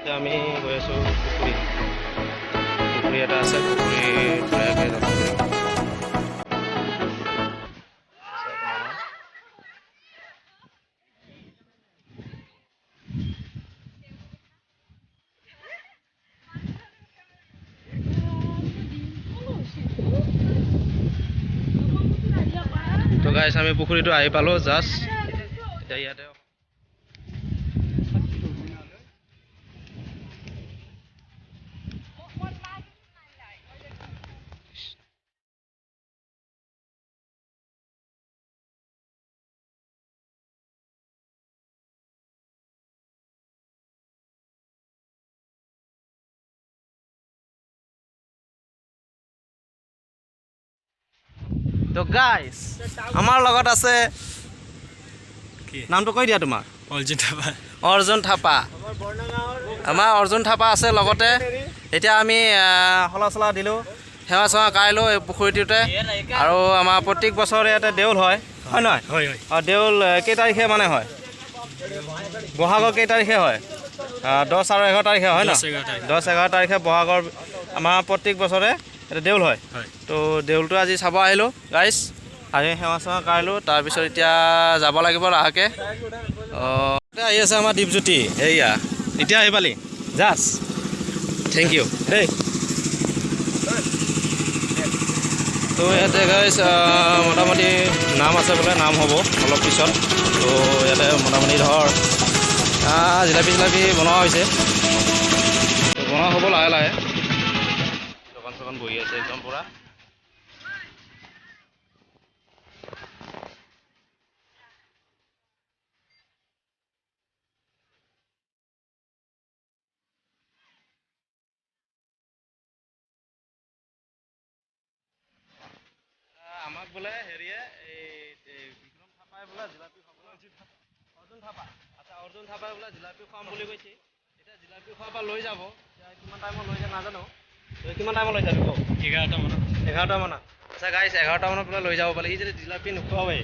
এতিয়া আমি গৈ আছোঁ পুখুৰী এটা আছে, পুখুৰী ধুনীয়াকৈ যাব লাগিব। তো গাইছ আমি পুখুৰীটো আহি পালোঁ জাষ্ট এতিয়া ইয়াতে। তো গাইছ আমাৰ লগত আছে, নামটো কৈ দিয়া তোমাৰ। অৰ্জুন থাপা। আমাৰ অৰ্জুন থাপা আছে লগতে। এতিয়া আমি শলা চলা দিলোঁ, সেৱা চেৱা কাইলোঁ এই পুখুৰীটোতে। আৰু আমাৰ প্ৰত্যেক বছৰে ইয়াতে দেউল হয়, হয় নহয়? অঁ, দেউল কেই তাৰিখে মানে হয়? বহাগৰ কেই তাৰিখে হয়? 10 আৰু 11 তাৰিখে হয় ন? 10-11 তাৰিখে বহাগৰ আমাৰ প্ৰত্যেক বছৰে এটা দেউল হয়। তো দেউলটো আজি চাব আহিলোঁ গাইছ, আহি সেৱা চেৱা কাইলোঁ। তাৰপিছত এতিয়া যাব লাগিব লাহেকৈ। এতিয়া আহি আছে আমাৰ দীপজ্যোতি, এয়া এতিয়া আহি পালি জাষ্ট, থেংক ইউ দেই। তো ইয়াতে গাইছ মোটামুটি নাম আছে বোলে, নাম হ'ব অলপ পিছত। তো ইয়াতে মোটামুটি ধৰ জিলাপি চিলাপি বনোৱা হৈছে, বনোৱা হ'ব লাহে লাহে। দোকান চোকান বহি আছে একদম পূৰা। আমাক বোলে হেৰিয়ে এই বিক্ৰম থাপাই বোলে জিলাপি খাবলৈ, অৰ্জুন থাপা, আচ্ছা অৰ্জুন থাপাই বোলে জিলাপি খুৱাম বুলি কৈছে। এতিয়া জিলাপি খোৱাৰ পৰা লৈ যাব, এতিয়া কিমান টাইমত লৈ যায় নাজানো। কিমান টাইমত লৈ যাবি কওক? 11টা মানত। 11টা মানত, আচ্ছা গাইছ 11টা মানত বোলে লৈ যাব পালে। সি যদি জিলাপি নোখোৱাবে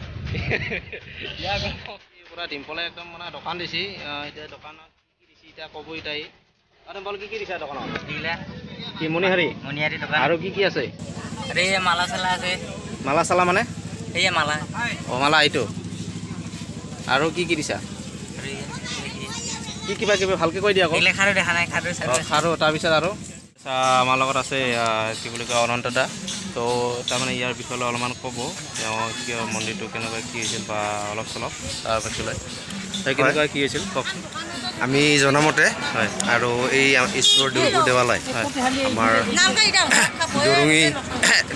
ইয়াক পূৰা ডিম্পলে একদম মানে দোকান দিছে। এতিয়া দোকানত কি দিছে এতিয়া ক'ব এটাই। ডিম্পল কি দিছে দোকানত? কি মণিহাৰী দোকান আৰু কি আছে? মালা চালা আছে। মালা চালা মানে সেয়ে মালা। অঁ, মালা এইটো আৰু কি দিছা? কি কিবা কিবি ভালকৈ কৈ দিয়া আকৌ। খাৰু দেখা নাই, খাৰু তাৰপিছত আৰু আমাৰ লগত আছে কি বুলি কয় অনন্ত দা। তো তাৰমানে ইয়াৰ বিষয়ে অলপমান ক'ব, তেওঁ কিয় মন্দিৰটো কেনেকৈ কি হৈছিল বা অলপ চলপ তাৰ পিছলৈ কেনেকুৱা কি হৈছিল কওকচোন। আমি জনামতে হয় আৰু এই ঈশ্বৰ দেৱালয় হয় আমাৰ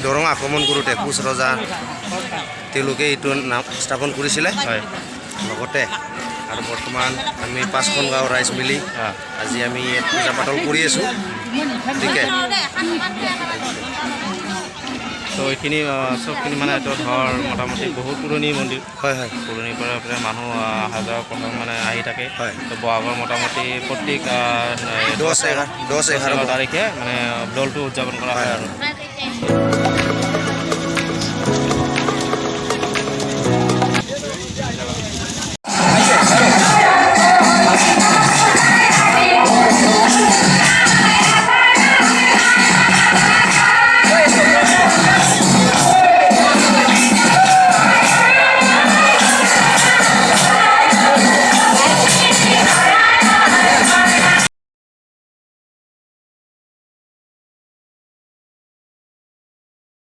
দৰং আক্ৰমণ কৰোঁতে কোচ ৰজা তেওঁলোকে এইটো নাম স্থাপন কৰিছিলে। হয় লগতে আৰু বৰ্তমান আমি 5খন গাঁও ৰাইজ মিলি আজি আমি পূজা পাতল কৰি আছোঁ। গতিকে তো এইখিনি চবখিনি মানে এইটো ধৰ মোটামুটি বহুত পুৰণি মন্দিৰ। হয় হয়, পুৰণিৰ পৰা মানুহ হাজাৰ প্ৰথম মানে আহি থাকে। হয়, তো বহাগৰ মোটামুটি প্ৰত্যেক 10-11 তাৰিখে মানে দৌলটো উদযাপন কৰা হয় আৰু